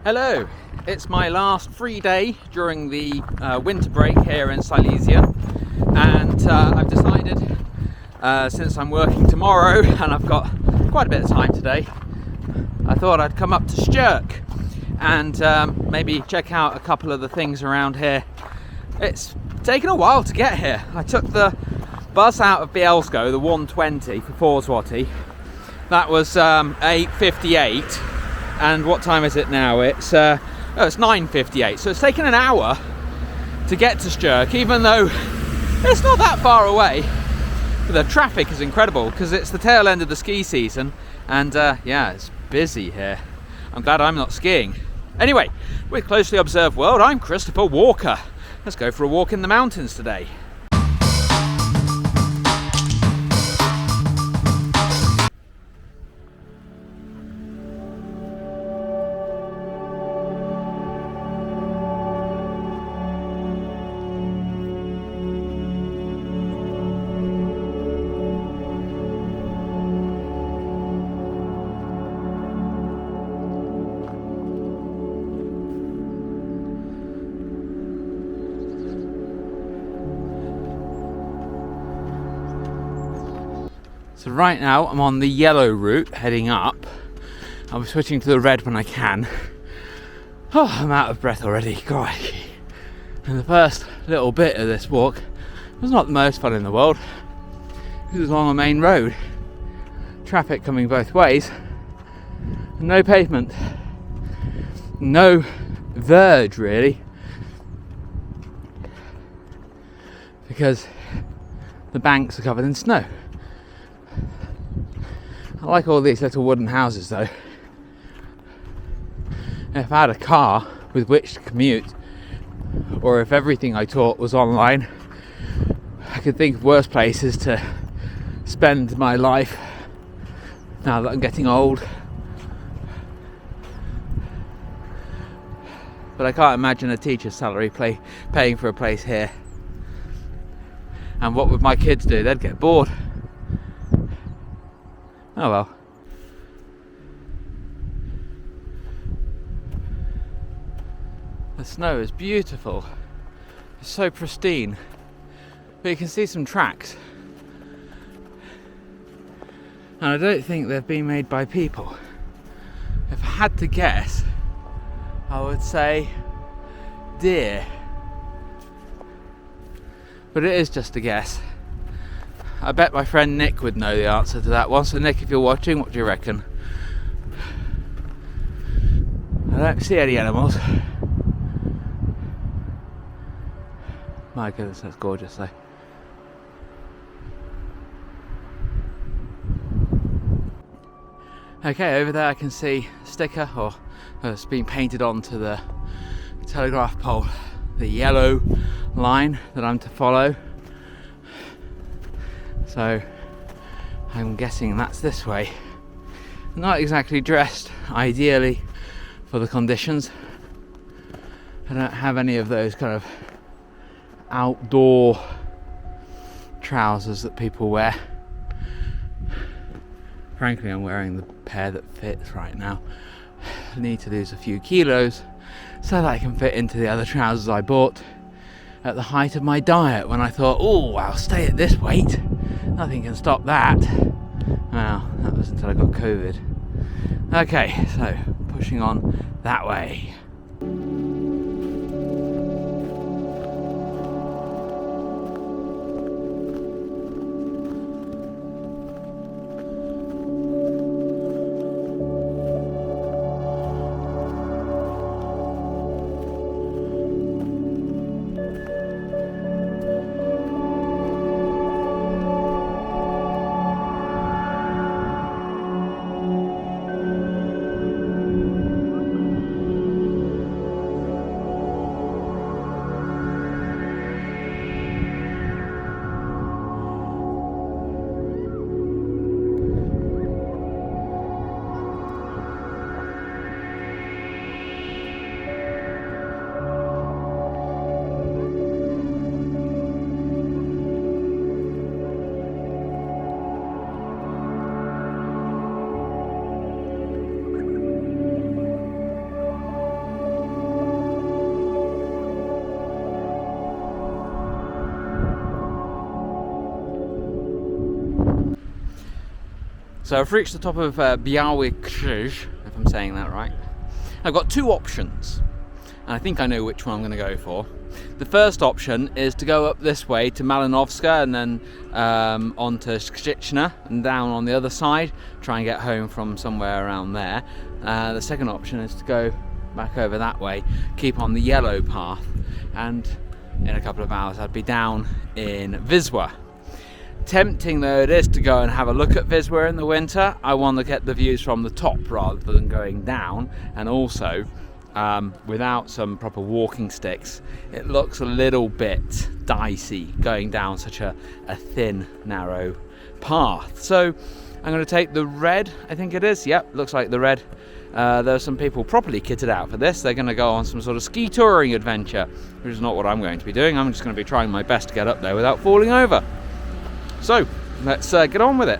Hello, it's my last free day during the winter break here in Silesia, and I've decided, since I'm working tomorrow and I've got quite a bit of time today, I thought I'd come up to Szczyrk and maybe check out a couple of the things around here. It's taken a while to get here. I took the bus out of Bielsko, the 120 for Forswati. That was 8:58. And what time is it now? It's 9:58. So it's taken an hour to get to Szczyrk, even though it's not that far away. But the traffic is incredible because it's the tail end of the ski season, and yeah, it's busy here. I'm glad I'm not skiing. Anyway, with Closely Observed World, I'm Christopher Walker. Let's go for a walk in the mountains today. So right now I'm on the yellow route heading up. I'll be switching to the red when I can. Oh, I'm out of breath already, crikey. And the first little bit of this walk was not the most fun in the world. It was along a main road. Traffic coming both ways. And no pavement. No verge really. Because the banks are covered in snow. I like all these little wooden houses though. If I had a car with which to commute, or if everything I taught was online, I could think of worse places to spend my life now that I'm getting old. But I can't imagine a teacher's salary paying for a place here. And what would my kids do? They'd get bored. Oh well. The snow is beautiful. It's so pristine. But you can see some tracks. And I don't think they've been made by people. If I had to guess, I would say deer. But it is just a guess. I bet my friend Nick would know the answer to that one. So Nick, if you're watching, what do you reckon? I don't see any animals. My goodness, that's gorgeous though. Okay, over there I can see a sticker, or it's been painted onto the telegraph pole. The yellow line that I'm to follow. So I'm guessing that's this way. Not exactly dressed ideally for the conditions. I don't have any of those kind of outdoor trousers that people wear. Frankly, I'm wearing the pair that fits right now. I need to lose a few kilos so that I can fit into the other trousers I bought at the height of my diet, when I thought, oh, I'll stay at this weight. Nothing can stop that. Well, that was until I got COVID. Okay, so pushing on that way. So I've reached the top of Biały Krzyż, if I'm saying that right. I've got two options, and I think I know which one I'm going to go for. The first option is to go up this way to Malinowska and then onto Skrzyczne and down on the other side, try and get home from somewhere around there. The second option is to go back over that way, keep on the yellow path, and in a couple of hours I'd be down in Wisła. Tempting though it is to go and have a look at Wisła in the winter, I want to get the views from the top rather than going down, and also without some proper walking sticks it looks a little bit dicey going down such a thin narrow path. So I'm going to take the red, I think it is, yep, looks like the red. There are some people properly kitted out for this. They're going to go on some sort of ski touring adventure, which is not what I'm going to be doing. I'm just going to be trying my best to get up there without falling over. So let's get on with it.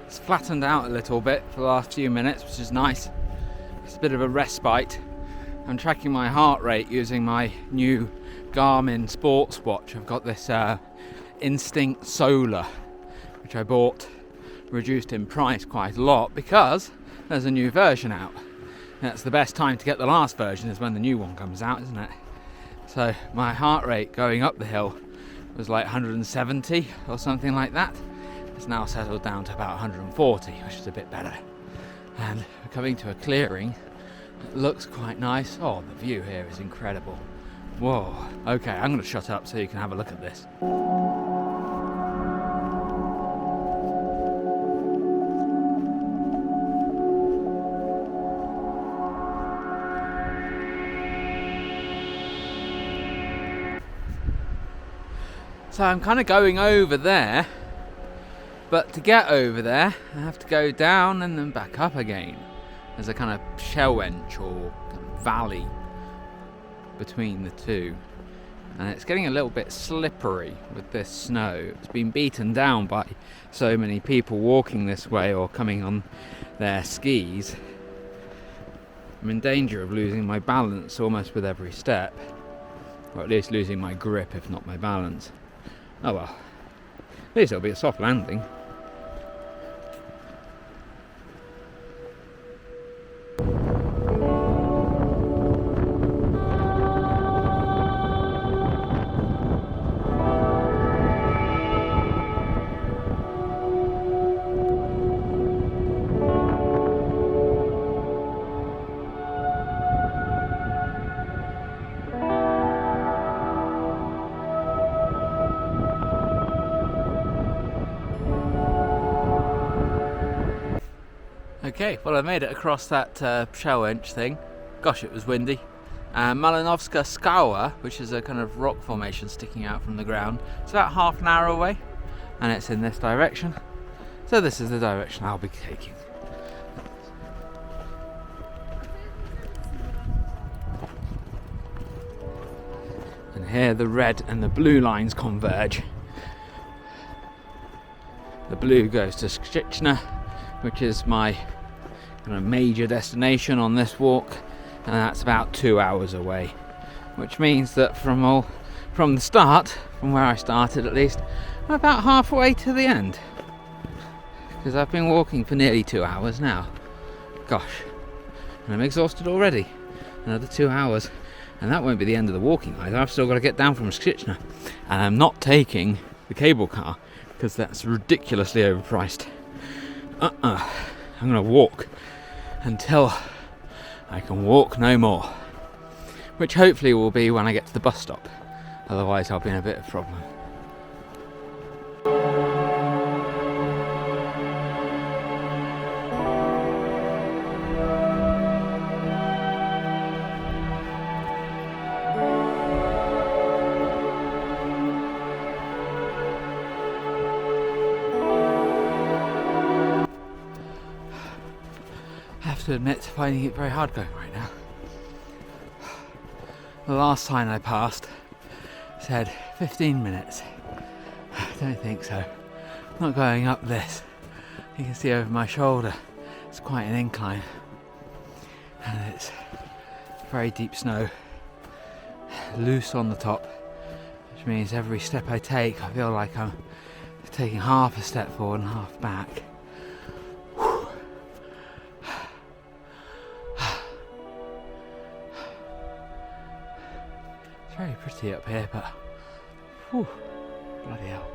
It's flattened out a little bit for the last few minutes, which is nice. It's a bit of a respite. I'm tracking my heart rate using my new Garmin sports watch. I've got this Instinct Solar, which I bought reduced in price quite a lot because there's a new version out. And that's the best time to get the last version, is when the new one comes out, isn't it? So my heart rate going up the hill was like 170 or something like that. It's now settled down to about 140, which is a bit better. And we're coming to a clearing. It looks quite nice. Oh, the view here is incredible. Whoa. Okay, I'm going to shut up so you can have a look at this. So I'm kind of going over there, but to get over there I have to go down and then back up again. There's a kind of przełęcz or valley between the two, and it's getting a little bit slippery with this snow. It's been beaten down by so many people walking this way or coming on their skis. I'm in danger of losing my balance almost with every step, or at least losing my grip if not my balance. Oh well, at least it'll be a soft landing. Okay, well I made it across that przełęcz thing. Gosh, it was windy. Malinowska Skała, which is a kind of rock formation sticking out from the ground, it's about half an hour away, and it's in this direction. So this is the direction I'll be taking. And here the red and the blue lines converge. The blue goes to Skrzyczne, which is my kind of major destination on this walk, and that's about 2 hours away, which means that from the start, from where I started at least, I'm about halfway to the end, because I've been walking for nearly 2 hours now. Gosh, and I'm exhausted already. Another 2 hours, and that won't be the end of the walking either. I've still got to get down from Szczyrk, and I'm not taking the cable car because that's ridiculously overpriced. I'm going to walk until I can walk no more, which hopefully will be when I get to the bus stop. Otherwise I'll be in a bit of problem. I have to admit, finding it very hard going right now. The last sign I passed said 15 minutes. I don't think so. I'm not going up this. You can see over my shoulder it's quite an incline, and it's very deep snow, loose on the top, which means every step I take I feel like I'm taking half a step forward and half back. It's very pretty up here, but whew, bloody hell.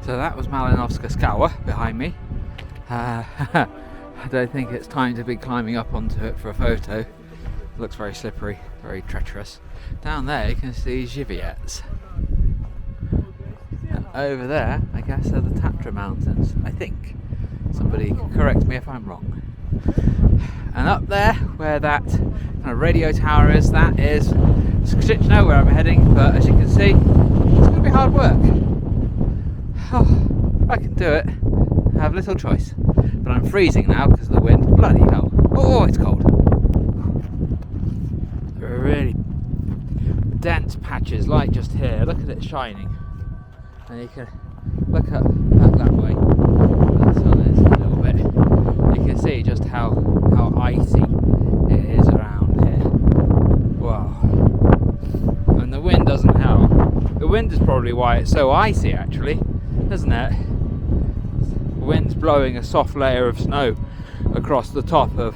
So that was Malinowska Skała behind me. I don't think it's time to be climbing up onto it for a photo. It looks very slippery, very treacherous. Down there you can see Szczyrk. And over there, I guess, are the Tatra Mountains, I think. Somebody can correct me if I'm wrong. And up there, where that kind of radio tower is, that is Skrzyczne, where I'm heading. But as you can see, it's going to be hard work. Oh, I can do it. I have little choice. But I'm freezing now because of the wind. Bloody hell. Oh, it's cold. There are really dense patches, like just here. Look at it shining. And you can look up that way. The sun is a little bit. You can see just how icy it is around here. Wow. And the wind doesn't help. The wind is probably why it's so icy, actually, isn't it? The wind's blowing a soft layer of snow across the top of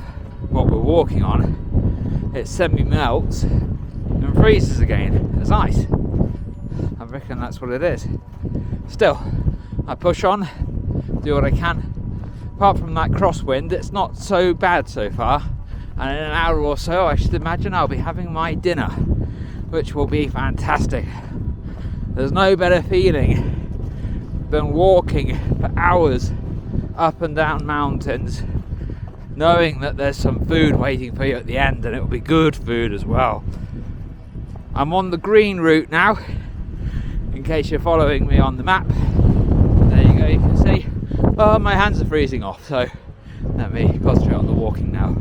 what we're walking on. It semi-melts and freezes again as ice. I reckon that's what it is. Still, I push on, do what I can. Apart from that crosswind, it's not so bad so far. And in an hour or so, I should imagine I'll be having my dinner, which will be fantastic. There's no better feeling than walking for hours up and down mountains, knowing that there's some food waiting for you at the end, and it will be good food as well. I'm on the green route now, in case you're following me on the map. There you go, you can see My hands are freezing off, so let me concentrate on the walking now.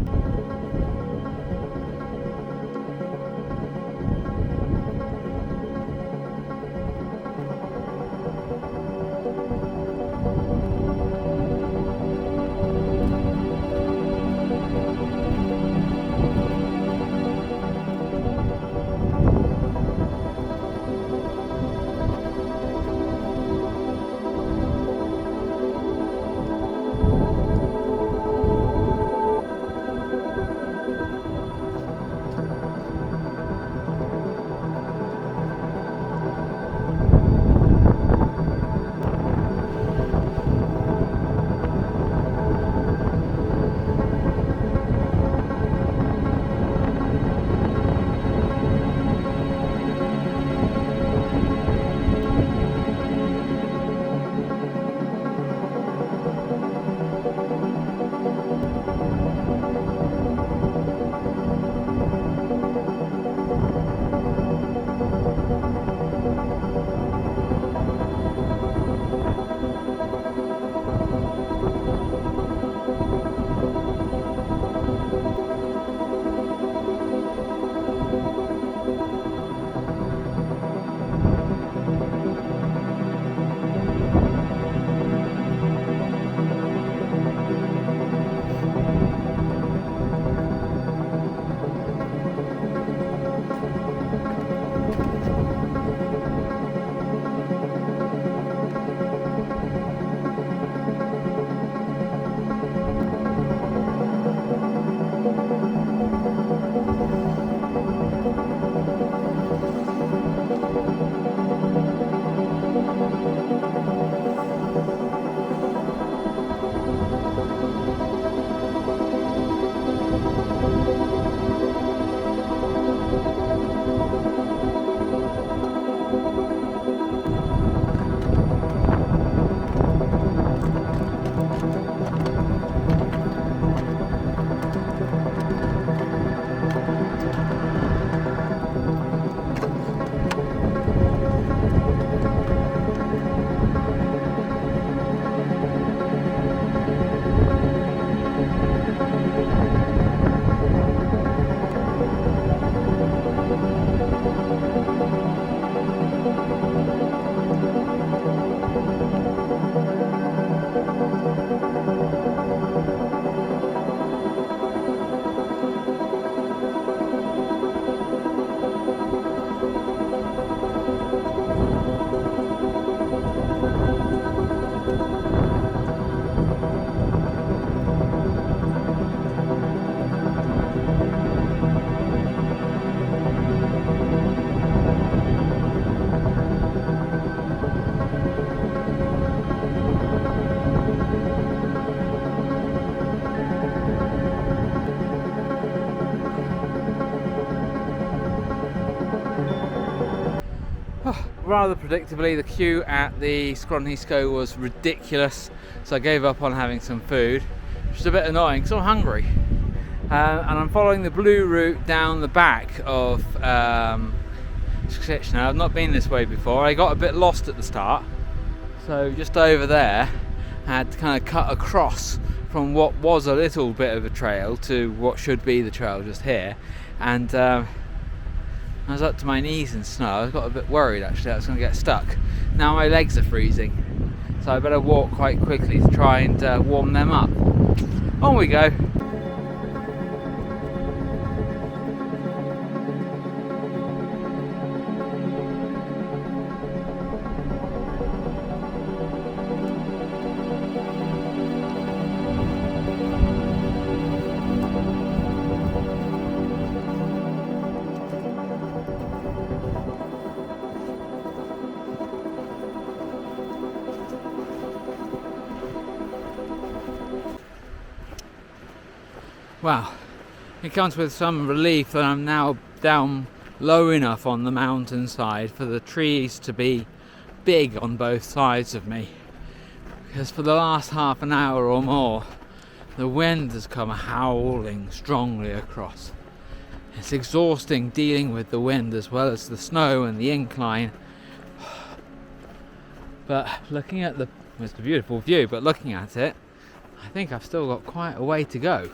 Rather predictably, the queue at the Skrzyczne was ridiculous, so I gave up on having some food, which is a bit annoying because I'm hungry. And I'm following the blue route down the back of Szczyrk. I've not been this way before. I got a bit lost at the start, so just over there I had to kind of cut across from what was a little bit of a trail to what should be the trail just here, and I was up to my knees in snow. I got a bit worried actually I was going to get stuck. Now my legs are freezing, so I better walk quite quickly to try and warm them up. On we go. Well, it comes with some relief that I'm now down low enough on the mountainside for the trees to be big on both sides of me, because for the last half an hour or more the wind has come howling strongly across. It's exhausting dealing with the wind as well as the snow and the incline, but looking at the It's a beautiful view, but looking at it, I think I've still got quite a way to go.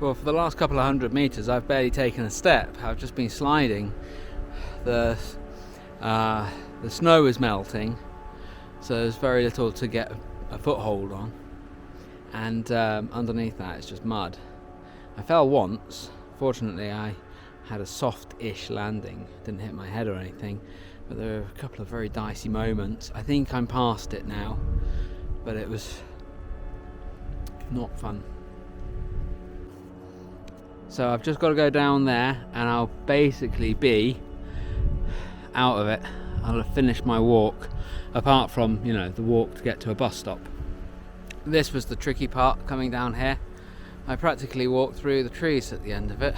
Well, for the last couple of 100 meters, I've barely taken a step. I've just been sliding. The snow is melting, so there's very little to get a foothold on, and underneath that it's just mud. I fell once. Fortunately, I had a soft-ish landing, didn't hit my head or anything, but there were a couple of very dicey moments. I think I'm past it now, but it was not fun. So I've just got to go down there and I'll basically be out of it. I'll have finished my walk, apart from, you know, the walk to get to a bus stop. This was the tricky part, coming down here. I practically walked through the trees at the end of it,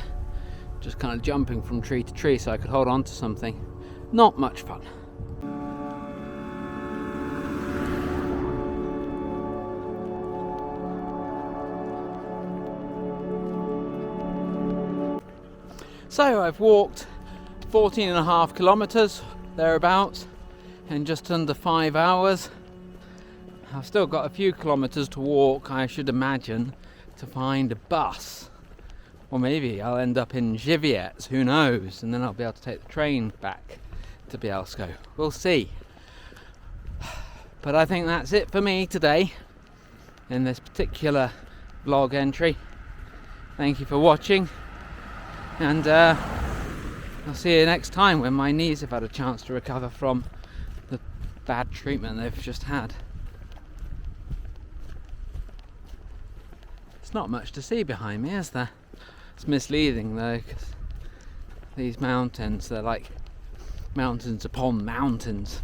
just kind of jumping from tree to tree so I could hold on to something. Not much fun. So I've walked 14.5 kilometers, thereabouts, in just under 5 hours. I've still got a few kilometers to walk, I should imagine, to find a bus. Or maybe I'll end up in Szczyrk, who knows, and then I'll be able to take the train back to Bielsko. We'll see. But I think that's it for me today in this particular vlog entry. Thank you for watching, and I'll see you next time when my knees have had a chance to recover from the bad treatment they've just had. It's not much to see behind me, is there? It's misleading though, because these mountains, they're like mountains upon mountains.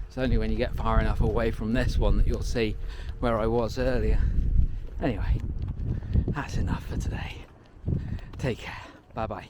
It's only when you get far enough away from this one that you'll see where I was earlier. Anyway, that's enough for today. Take care. Bye bye.